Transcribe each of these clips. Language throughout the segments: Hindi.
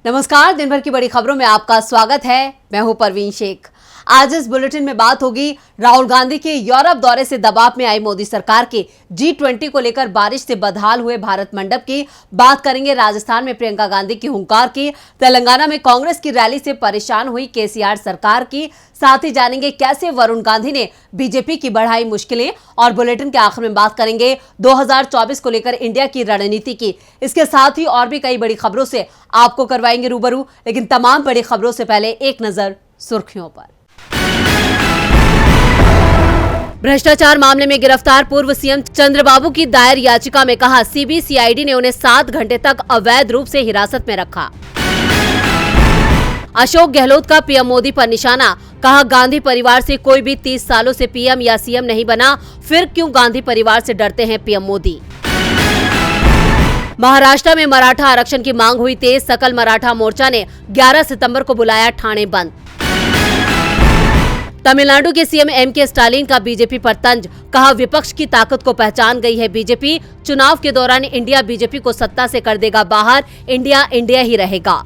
नमस्कार, दिन भर की बड़ी खबरों में आपका स्वागत है। मैं हूं परवीन शेख। आज इस बुलेटिन में बात होगी राहुल गांधी के यूरोप दौरे से दबाव में आई मोदी सरकार के G20 को लेकर बारिश से बदहाल हुए भारत मंडप की बात करेंगे। राजस्थान में प्रियंका गांधी की हुंकार की, तेलंगाना में कांग्रेस की रैली से परेशान हुई केसीआर सरकार की, साथ ही जानेंगे कैसे वरुण गांधी ने बीजेपी की बढ़ाई मुश्किलें। और बुलेटिन के आखिर में बात करेंगे 2024 को लेकर इंडिया की रणनीति की। इसके साथ ही और भी कई बड़ी खबरों से आपको करवाएंगे रूबरू, लेकिन तमाम बड़ी खबरों से पहले एक नजर सुर्खियों पर। भ्रष्टाचार मामले में गिरफ्तार पूर्व सीएम चंद्रबाबू की दायर याचिका में कहा, सीबीसीआईडी ने उन्हें 7 घंटे तक अवैध रूप से हिरासत में रखा। अशोक गहलोत का पीएम मोदी पर निशाना, कहा गांधी परिवार से कोई भी 30 सालों से पीएम या सीएम नहीं बना, फिर क्यों गांधी परिवार से डरते हैं पीएम मोदी। महाराष्ट्र में मराठा आरक्षण की मांग हुई तेज, सकल मराठा मोर्चा ने 11 सितंबर को बुलाया ठाणे बंद। तमिलनाडु के सीएम एमके स्टालिन का बीजेपी पर तंज, कहा विपक्ष की ताकत को पहचान गई है बीजेपी, चुनाव के दौरान इंडिया बीजेपी को सत्ता से कर देगा बाहर, इंडिया इंडिया ही रहेगा।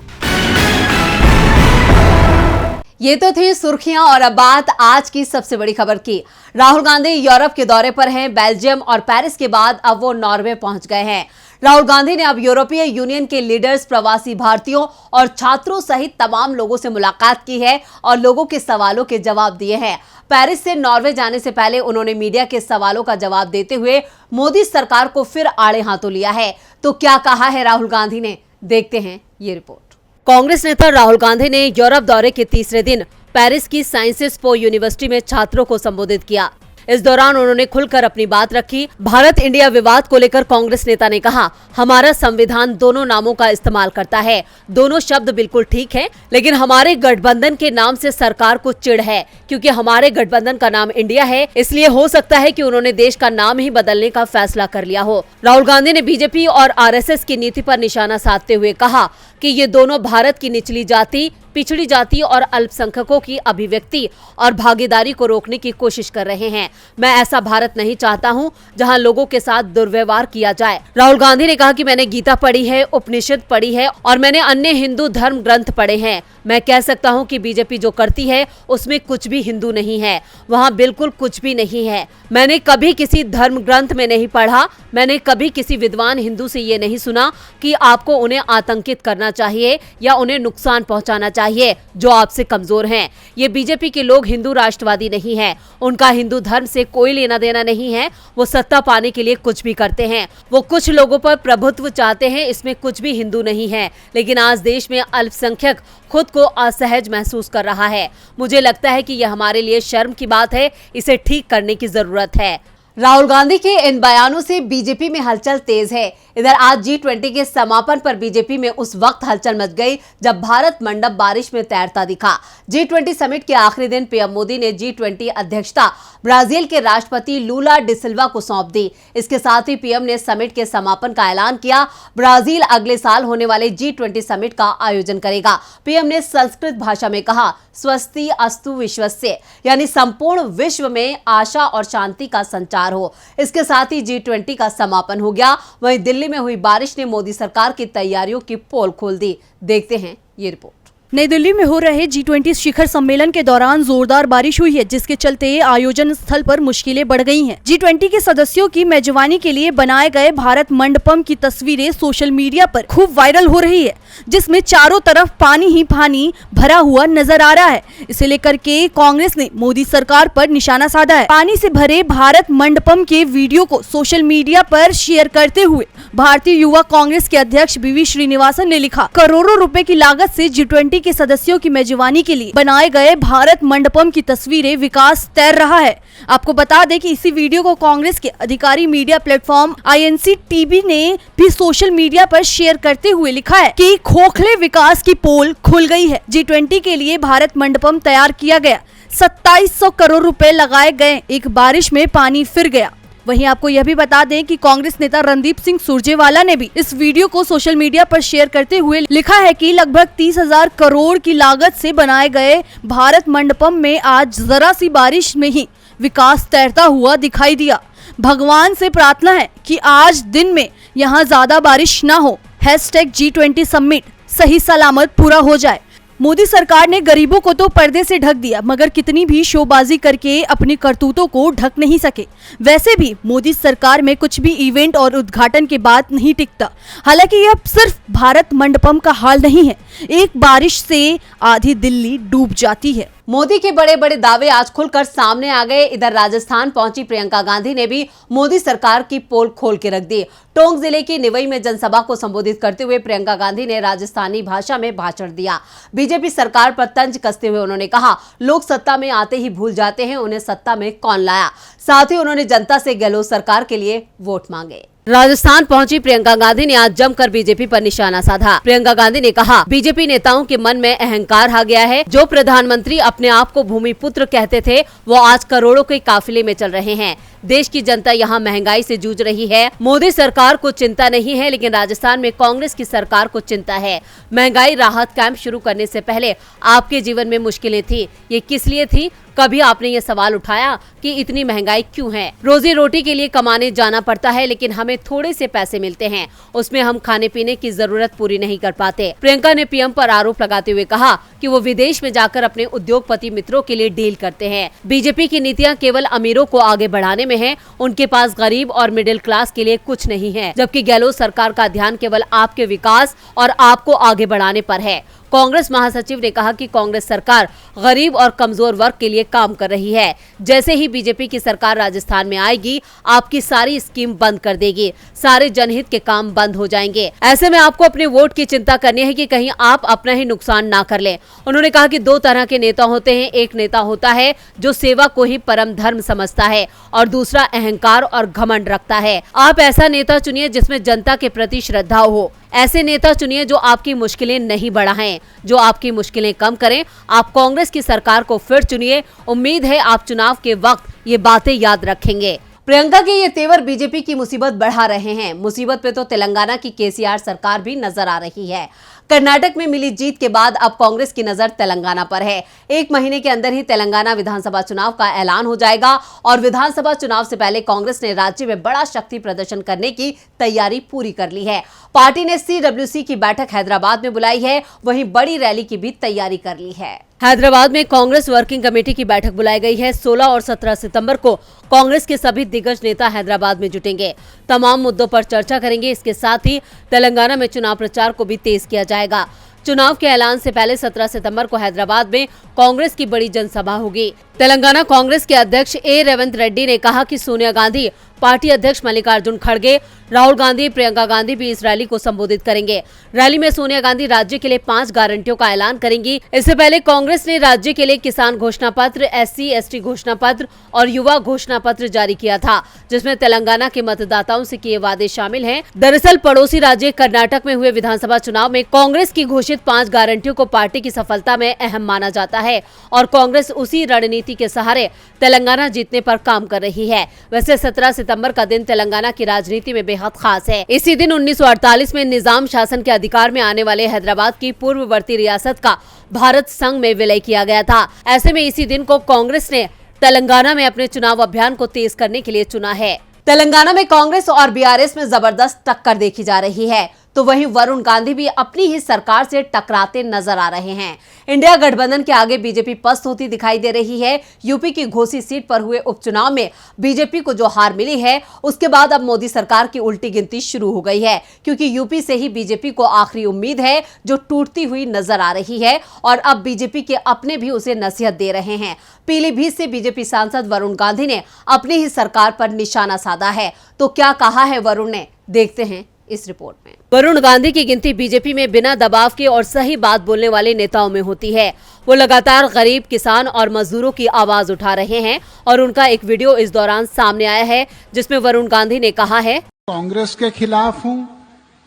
ये तो थी सुर्खियां और अब बात आज की सबसे बड़ी खबर की। राहुल गांधी यूरोप के दौरे पर हैं। बेल्जियम और पेरिस के बाद अब वो नॉर्वे पहुंच गए हैं। राहुल गांधी ने अब यूरोपीय यूनियन के लीडर्स, प्रवासी भारतीयों और छात्रों सहित तमाम लोगों से मुलाकात की है और लोगों के सवालों के जवाब दिए हैं। पेरिस से नॉर्वे जाने से पहले उन्होंने मीडिया के सवालों का जवाब देते हुए मोदी सरकार को फिर आड़े हाथों लिया है। तो क्या कहा है राहुल गांधी ने, देखते हैं ये रिपोर्ट। कांग्रेस नेता राहुल गांधी ने यूरोप दौरे के तीसरे दिन पेरिस की साइंसेस पो यूनिवर्सिटी में छात्रों को संबोधित किया। इस दौरान उन्होंने खुलकर अपनी बात रखी। भारत इंडिया विवाद को लेकर कांग्रेस नेता ने कहा, हमारा संविधान दोनों नामों का इस्तेमाल करता है, दोनों शब्द बिल्कुल ठीक है, लेकिन हमारे गठबंधन के नाम से सरकार को चिढ़ है, क्योंकि हमारे गठबंधन का नाम इंडिया है, इसलिए हो सकता है कि उन्होंने देश का नाम ही बदलने का फैसला कर लिया हो। राहुल गांधी ने बीजेपी और आरएसएस की नीति पर निशाना साधते हुए कहा कि ये दोनों भारत की निचली जाति, पिछड़ी जाति और अल्पसंख्यकों की अभिव्यक्ति और भागीदारी को रोकने की कोशिश कर रहे हैं। मैं ऐसा भारत नहीं चाहता हूं जहां लोगों के साथ दुर्व्यवहार किया जाए। राहुल गांधी ने कहा कि मैंने गीता पढ़ी है, उपनिषद पढ़ी है और मैंने अन्य हिंदू धर्म ग्रंथ पढ़े हैं। मैं कह सकता हूं कि बीजेपी जो करती है उसमें कुछ भी हिंदू नहीं है, वहां बिल्कुल कुछ भी नहीं है। मैंने कभी किसी धर्म ग्रंथ में नहीं पढ़ा, मैंने कभी किसी विद्वान हिंदू से ये नहीं सुना कि आपको उन्हें आतंकित करना चाहिए या उन्हें नुकसान पहुंचाना चाहिए जो आपसे कमजोर हैं। ये बीजेपी के लोग हिंदू राष्ट्रवादी नहीं हैं, उनका हिंदू धर्म से कोई लेना देना नहीं है। वो सत्ता पाने के लिए कुछ भी करते हैं, वो कुछ लोगों पर प्रभुत्व चाहते हैं, इसमें कुछ भी हिंदू नहीं है। लेकिन आज देश में अल्पसंख्यक खुद को असहज महसूस कर रहा है। मुझे लगता है कि यह हमारे लिए शर्म की बात है, इसे ठीक करने की जरूरत है। राहुल गांधी के इन बयानों से बीजेपी में हलचल तेज है। इधर आज G20 के समापन पर बीजेपी में उस वक्त हलचल मच गई जब भारत मंडप बारिश में तैरता दिखा। G20 समिट के आखिरी दिन पीएम मोदी ने G20 अध्यक्षता ब्राजील के राष्ट्रपति लूला डिसिल्वा को सौंप दी। इसके साथ ही पीएम ने समिट के समापन का ऐलान किया। ब्राजील अगले साल होने वाले G20 समिट का आयोजन करेगा। पीएम ने संस्कृत भाषा में कहा, स्वस्ति अस्तु विश्वस्य, यानी संपूर्ण विश्व में आशा और शांति का संचार हो। इसके साथ ही G20 का समापन हो गया। वहीं दिल्ली में हुई बारिश ने मोदी सरकार की तैयारियों की पोल खोल दी। देखते हैं ये रिपोर्ट। नई दिल्ली में हो रहे G20 शिखर सम्मेलन के दौरान जोरदार बारिश हुई है, जिसके चलते आयोजन स्थल पर मुश्किलें बढ़ गई हैं। G20 के सदस्यों की मेजबानी के लिए बनाए गए भारत मंडपम की तस्वीरें सोशल मीडिया पर खूब वायरल हो रही है, जिसमें चारों तरफ पानी ही पानी भरा हुआ नजर आ रहा है। इसे लेकर के कांग्रेस ने मोदी सरकार पर निशाना साधा है। पानी से भरे भारत मंडपम के वीडियो को सोशल मीडिया पर शेयर करते हुए भारतीय युवा कांग्रेस के अध्यक्ष बीवी श्रीनिवासन ने लिखा, करोड़ों रुपए की लागत से G20 के सदस्यों की मेजबानी के लिए बनाए गए भारत मंडपम की तस्वीरें विकास तैर रहा है। आपको बता दें कि इसी वीडियो को कांग्रेस के अधिकारी मीडिया प्लेटफॉर्म INC-TV ने भी सोशल मीडिया पर शेयर करते हुए लिखा है कि खोखले विकास की पोल खुल गई है। G20 के लिए भारत मंडपम तैयार किया गया, 2700 करोड़ रुपए लगाए गए, एक बारिश में पानी फिर गया। वहीं आपको यह भी बता दें कि कांग्रेस नेता रणदीप सिंह सुरजेवाला ने भी इस वीडियो को सोशल मीडिया पर शेयर करते हुए लिखा है कि लगभग 30,000 करोड़ की लागत से बनाए गए भारत मंडपम में आज जरा सी बारिश में ही विकास तैरता हुआ दिखाई दिया। भगवान से प्रार्थना है कि आज दिन में यहाँ ज्यादा बारिश ना हो। #G20 समिट सही सलामत पूरा हो जाए। मोदी सरकार ने गरीबों को तो पर्दे से ढक दिया, मगर कितनी भी शोबाजी करके अपनी करतूतों को ढक नहीं सके। वैसे भी मोदी सरकार में कुछ भी इवेंट और उद्घाटन के बाद नहीं टिकता। हालांकि यह सिर्फ भारत मंडपम का हाल नहीं है, एक बारिश से आधी दिल्ली डूब जाती है। मोदी के बड़े बड़े दावे आज खुलकर सामने आ गए। इधर राजस्थान पहुंची प्रियंका गांधी ने भी मोदी सरकार की पोल खोल के रख दी। टोंक जिले की निवई में जनसभा को संबोधित करते हुए प्रियंका गांधी ने राजस्थानी भाषा में भाषण दिया। बीजेपी सरकार पर तंज कसते हुए उन्होंने कहा, लोग सत्ता में आते ही भूल जाते हैं उन्हें सत्ता में कौन लाया। साथ ही उन्होंने जनता से गहलोत सरकार के लिए वोट मांगे। राजस्थान पहुंची प्रियंका गांधी ने आज जमकर बीजेपी पर निशाना साधा। प्रियंका गांधी ने कहा, बीजेपी नेताओं के मन में अहंकार आ गया है। जो प्रधानमंत्री अपने आप को भूमिपुत्र कहते थे, वो आज करोड़ों के काफिले में चल रहे हैं। देश की जनता यहाँ महंगाई से जूझ रही है। मोदी सरकार को चिंता नहीं है, लेकिन राजस्थान में कांग्रेस की सरकार को चिंता है। महंगाई राहत कैंप शुरू करने से पहले आपके जीवन में मुश्किलें थी, ये किस लिए थी? कभी आपने ये सवाल उठाया कि इतनी महंगाई क्यों है? रोजी रोटी के लिए कमाने जाना पड़ता है, लेकिन हमें थोड़े से पैसे मिलते हैं, उसमें हम खाने पीने की जरूरत पूरी नहीं कर पाते। प्रियंका ने पीएम पर आरोप लगाते हुए कहा कि वो विदेश में जाकर अपने उद्योगपति मित्रों के लिए डील करते हैं। बीजेपी की नीतियां केवल अमीरों को आगे बढ़ाने में है, उनके पास गरीब और मिडिल क्लास के लिए कुछ नहीं है। जबकि गहलोत सरकार का ध्यान केवल आपके विकास और आपको आगे बढ़ाने पर है। कांग्रेस महासचिव ने कहा कि कांग्रेस सरकार गरीब और कमजोर वर्ग के लिए काम कर रही है। जैसे ही बीजेपी की सरकार राजस्थान में आएगी, आपकी सारी स्कीम बंद कर देगी, सारे जनहित के काम बंद हो जाएंगे। ऐसे में आपको अपने वोट की चिंता करनी है कि कहीं आप अपना ही नुकसान ना कर लें। उन्होंने कहा कि दो तरह के नेता होते हैं, एक नेता होता है जो सेवा को ही परम धर्म समझता है और दूसरा अहंकार और घमंड रखता है। आप ऐसा नेता चुनिए जिसमें जनता के प्रति श्रद्धा हो। ऐसे नेता चुनिए जो आपकी मुश्किलें नहीं बढ़ाएं, जो आपकी मुश्किलें कम करें। आप कांग्रेस की सरकार को फिर चुनिए। उम्मीद है आप चुनाव के वक्त ये बातें याद रखेंगे। प्रियंका के ये तेवर बीजेपी की मुसीबत बढ़ा रहे हैं। मुसीबत पे तो तेलंगाना की केसीआर सरकार भी नजर आ रही है। कर्नाटक में मिली जीत के बाद अब कांग्रेस की नजर तेलंगाना पर है। एक महीने के अंदर ही तेलंगाना विधानसभा चुनाव का ऐलान हो जाएगा और विधानसभा चुनाव से पहले कांग्रेस ने राज्य में बड़ा शक्ति प्रदर्शन करने की तैयारी पूरी कर ली है। पार्टी ने CWC की बैठक हैदराबाद में बुलाई है, वहीं बड़ी रैली की भी तैयारी कर ली है। हैदराबाद में कांग्रेस वर्किंग कमेटी की बैठक बुलाई गई है। 16 और 17 सितंबर को कांग्रेस के सभी दिग्गज नेता हैदराबाद में जुटेंगे, तमाम मुद्दों पर चर्चा करेंगे। इसके साथ ही तेलंगाना में चुनाव प्रचार को भी तेज किया जाएगा। चुनाव के ऐलान से पहले 17 सितंबर को हैदराबाद में कांग्रेस की बड़ी जनसभा होगी। तेलंगाना कांग्रेस के अध्यक्ष ए रेवंत रेड्डी ने कहा कि सोनिया गांधी, पार्टी अध्यक्ष मल्लिकार्जुन खड़गे, राहुल गांधी, प्रियंका गांधी भी इस रैली को संबोधित करेंगे। रैली में सोनिया गांधी राज्य के लिए 5 गारंटियों का ऐलान करेंगी। इससे पहले कांग्रेस ने राज्य के लिए किसान घोषणा पत्र, SC/ST घोषणा पत्र और युवा घोषणा पत्र जारी किया था, जिसमें तेलंगाना के मतदाताओं से किए वादे शामिल हैं। दरअसल पड़ोसी राज्य कर्नाटक में हुए विधानसभा चुनाव में कांग्रेस की घोषित 5 गारंटियों को पार्टी की सफलता में अहम माना जाता है और कांग्रेस उसी रणनीति के सहारे तेलंगाना जीतने पर काम कर रही है। वैसे 17 सितंबर का दिन तेलंगाना की राजनीति में बेहद खास है। इसी दिन 1948 में निजाम शासन के अधिकार में आने वाले हैदराबाद की पूर्ववर्ती रियासत का भारत संघ में विलय किया गया था। ऐसे में इसी दिन को कांग्रेस ने तेलंगाना में अपने चुनाव अभियान को तेज करने के लिए चुना है। तेलंगाना में कांग्रेस और BRS में जबरदस्त टक्कर देखी जा रही है, तो वहीं वरुण गांधी भी अपनी ही सरकार से टकराते नजर आ रहे हैं। इंडिया गठबंधन के आगे बीजेपी पस्त होती दिखाई दे रही है। यूपी की घोसी सीट पर हुए उपचुनाव में बीजेपी को जो हार मिली है, उसके बाद अब मोदी सरकार की उल्टी गिनती शुरू हो गई है, क्योंकि यूपी से ही बीजेपी को आखिरी उम्मीद है, जो टूटती हुई नजर आ रही है और अब बीजेपी के अपने भी उसे नसीहत दे रहे हैं। पीलीभीत से बीजेपी सांसद वरुण गांधी ने अपनी ही सरकार पर निशाना साधा है। तो क्या कहा है वरुण ने, देखते हैं इस रिपोर्ट में। वरुण गांधी की गिनती बीजेपी में बिना दबाव के और सही बात बोलने वाले नेताओं में होती है। वो लगातार गरीब, किसान और मजदूरों की आवाज उठा रहे हैं और उनका एक वीडियो इस दौरान सामने आया है, जिसमें वरुण गांधी ने कहा है, कांग्रेस के खिलाफ हूं,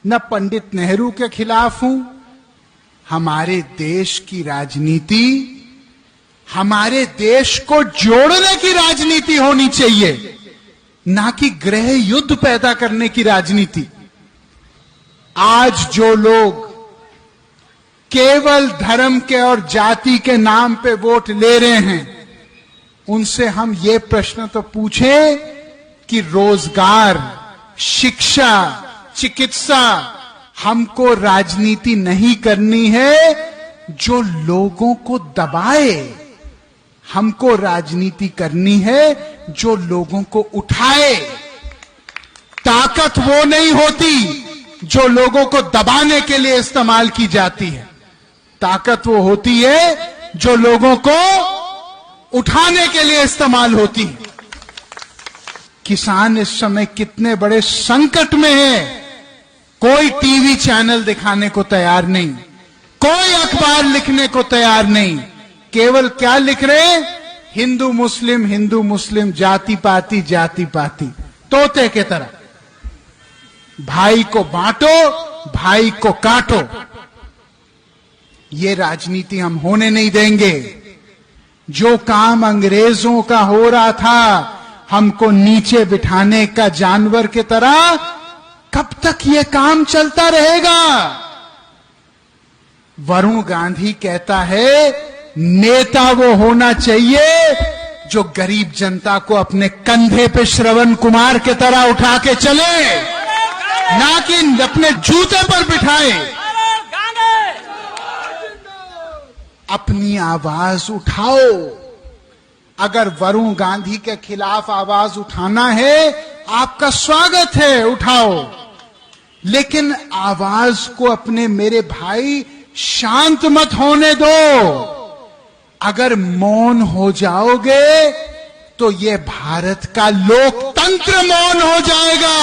न पंडित नेहरू के खिलाफ हूं। हमारे देश की राजनीति हमारे देश को जोड़ने की राजनीति होनी चाहिए, ना कि गृह युद्ध पैदा करने की राजनीति। आज जो लोग केवल धर्म के और जाति के नाम पे वोट ले रहे हैं, उनसे हम ये प्रश्न तो पूछें कि रोजगार, शिक्षा, चिकित्सा, हमको राजनीति नहीं करनी है जो लोगों को दबाए, हमको राजनीति करनी है जो लोगों को उठाए। ताकत वो नहीं होती जो लोगों को दबाने के लिए इस्तेमाल की जाती है, ताकत वो होती है जो लोगों को उठाने के लिए इस्तेमाल होती है। किसान इस समय कितने बड़े संकट में है, कोई टीवी चैनल दिखाने को तैयार नहीं, कोई अखबार लिखने को तैयार नहीं, केवल क्या लिख रहे हैं, हिंदू मुस्लिम, जाति पाति, तोते के तरह। भाई को बांटो, भाई को काटो। ये राजनीति हम होने नहीं देंगे। जो काम अंग्रेजों का हो रहा था, हमको नीचे बिठाने का जानवर की तरह, कब तक ये काम चलता रहेगा? वरुण गांधी कहता है, नेता वो होना चाहिए जो गरीब जनता को अपने कंधे पे श्रवण कुमार की तरह उठा के चले, ना कि अपने जूते पर बिठाए। अपनी आवाज उठाओ। अगर वरुण गांधी के खिलाफ आवाज उठाना है, आपका स्वागत है, उठाओ, लेकिन आवाज को अपने मेरे भाई शांत मत होने दो। अगर मौन हो जाओगे तो ये भारत का लोकतंत्र मौन हो जाएगा।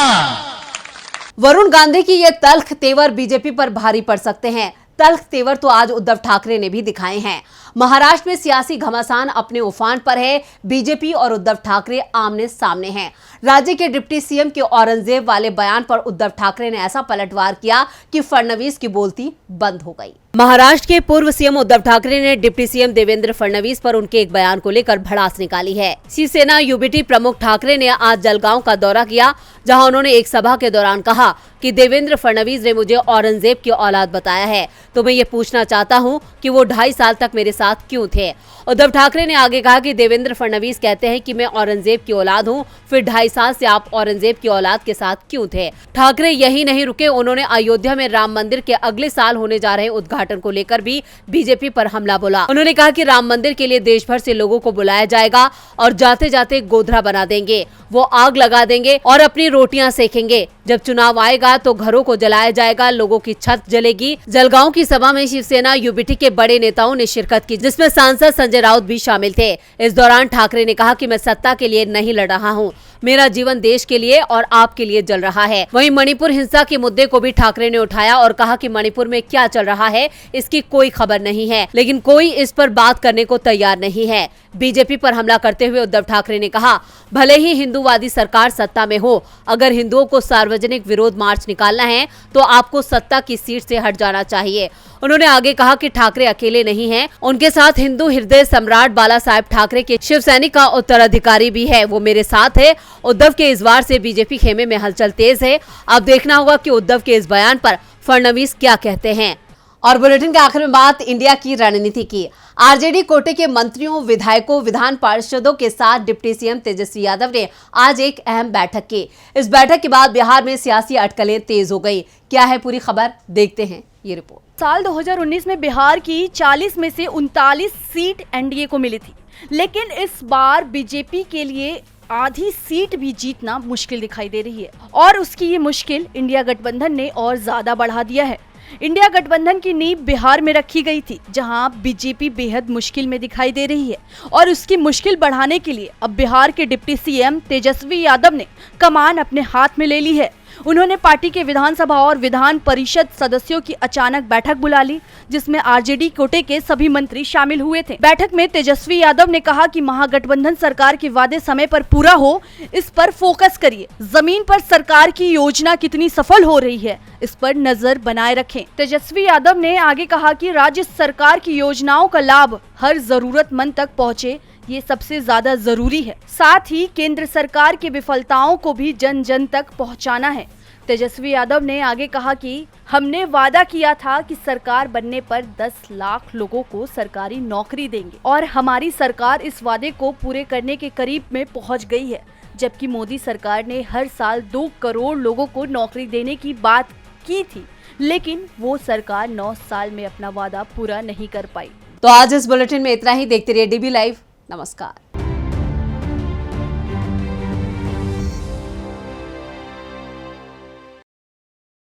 वरुण गांधी की ये तल्ख तेवर बीजेपी पर भारी पड़ सकते हैं। तल्ख तेवर तो आज उद्धव ठाकरे ने भी दिखाए हैं। महाराष्ट्र में सियासी घमासान अपने उफान पर है। बीजेपी और उद्धव ठाकरे आमने सामने हैं। राज्य के डिप्टी सीएम के औरंगजेब वाले बयान पर उद्धव ठाकरे ने ऐसा पलटवार किया कि फडणवीस की बोलती बंद हो गई। महाराष्ट्र के पूर्व सीएम उद्धव ठाकरे ने डिप्टी सीएम देवेंद्र फडणवीस पर उनके एक बयान को लेकर भड़ास निकाली है। शिवसेना यूबीटी प्रमुख ठाकरे ने आज जलगांव का दौरा किया, जहां उन्होंने एक सभा के दौरान कहा कि देवेंद्र फडणवीस ने मुझे औरंगजेब की औलाद बताया है, तो मैं ये पूछना चाहता हूं कि वो 2.5 साल तक मेरे साथ क्यों थे। उद्धव ठाकरे ने आगे कहा कि देवेंद्र फडणवीस कहते हैं कि मैं औरंगजेब की औलाद हूं, फिर 2.5 साल से आप औरंगजेब की औलाद के साथ क्यों थे। ठाकरे यही नहीं रुके, उन्होंने अयोध्या में राम मंदिर के अगले साल होने जा रहे उद्घाटन को लेकर भी बीजेपी पर हमला बोला। उन्होंने कहा कि राम मंदिर के लिए देश भर से लोगों को बुलाया जाएगा और जाते जाते गोधरा बना देंगे, वो आग लगा देंगे और अपनी रोटियां सेकेंगे। जब चुनाव आएगा तो घरों को जलाया जाएगा, लोगों की छत जलेगी। जलगांव की सभा में शिवसेना यूबीटी के बड़े नेताओं ने शिरकत की, जिसमें सांसद संजय राउत भी शामिल थे। इस दौरान ठाकरे ने कहा कि मैं सत्ता के लिए नहीं लड़ रहा हूं, मेरा जीवन देश के लिए और आपके लिए जल रहा है। वहीं मणिपुर हिंसा के मुद्दे को भी ठाकरे ने उठाया और कहा कि मणिपुर में क्या चल रहा है इसकी कोई खबर नहीं है, लेकिन कोई इस पर बात करने को तैयार नहीं है। बीजेपी पर हमला करते हुए उद्धव ठाकरे ने कहा, भले ही हिंदूवादी सरकार सत्ता में हो, अगर हिंदुओं को सार्वजनिक विरोध मार्च निकालना है तो आपको सत्ता की सीट से हट जाना चाहिए। उन्होंने आगे कहा कि ठाकरे अकेले नहीं हैं, उनके साथ हिंदू हृदय सम्राट बाला साहेब ठाकरे के शिवसैनिक का उत्तराधिकारी भी है, वो मेरे साथ है। उद्धव के इस वार से बीजेपी खेमे में हलचल तेज है। अब देखना होगा कि उद्धव के इस बयान पर फडणवीस क्या कहते हैं। और बुलेटिन के आखिर में बात इंडिया की रणनीति की। आरजेडी कोटे के मंत्रियों, विधायकों, विधान पार्षदों के साथ डिप्टी सीएम तेजस्वी यादव ने आज एक अहम बैठक की। इस बैठक के बाद बिहार में सियासी अटकलें तेज हो गई। क्या है पूरी खबर, देखते हैं ये रिपोर्ट। साल 2019 में बिहार की 40 में से 39 सीट एनडीए को मिली थी, लेकिन इस बार बीजेपी के लिए आधी सीट भी जीतना मुश्किल दिखाई दे रही है और उसकी ये मुश्किल इंडिया गठबंधन ने और ज्यादा बढ़ा दिया है। इंडिया गठबंधन की नींव बिहार में रखी गई थी, जहां बीजेपी बेहद मुश्किल में दिखाई दे रही है और उसकी मुश्किल बढ़ाने के लिए अब बिहार के डिप्टी सीएम तेजस्वी यादव ने कमान अपने हाथ में ले ली है। उन्होंने पार्टी के विधानसभा और विधान परिषद सदस्यों की अचानक बैठक बुला ली, जिसमें आरजेडी कोटे के सभी मंत्री शामिल हुए थे। बैठक में तेजस्वी यादव ने कहा कि महागठबंधन सरकार के वादे समय पर पूरा हो, इस पर फोकस करिए। जमीन पर सरकार की योजना कितनी सफल हो रही है, इस पर नजर बनाए रखें। तेजस्वी यादव ने आगे कहा कि राज्य सरकार की योजनाओं का लाभ हर जरूरतमंद तक पहुँचे, ये सबसे ज्यादा जरूरी है। साथ ही केंद्र सरकार की विफलताओं को भी जन जन तक पहुंचाना है। तेजस्वी यादव ने आगे कहा कि हमने वादा किया था कि सरकार बनने पर 10 लाख लोगों को सरकारी नौकरी देंगे और हमारी सरकार इस वादे को पूरे करने के करीब में पहुंच गई है, जबकि मोदी सरकार ने हर साल 2 करोड़ लोगों को नौकरी देने की बात की थी। लेकिन वो सरकार 9 साल में अपना वादा पूरा नहीं कर पाई। तो आज इस बुलेटिन में इतना ही। देखते रहिए DB लाइव। नमस्कार।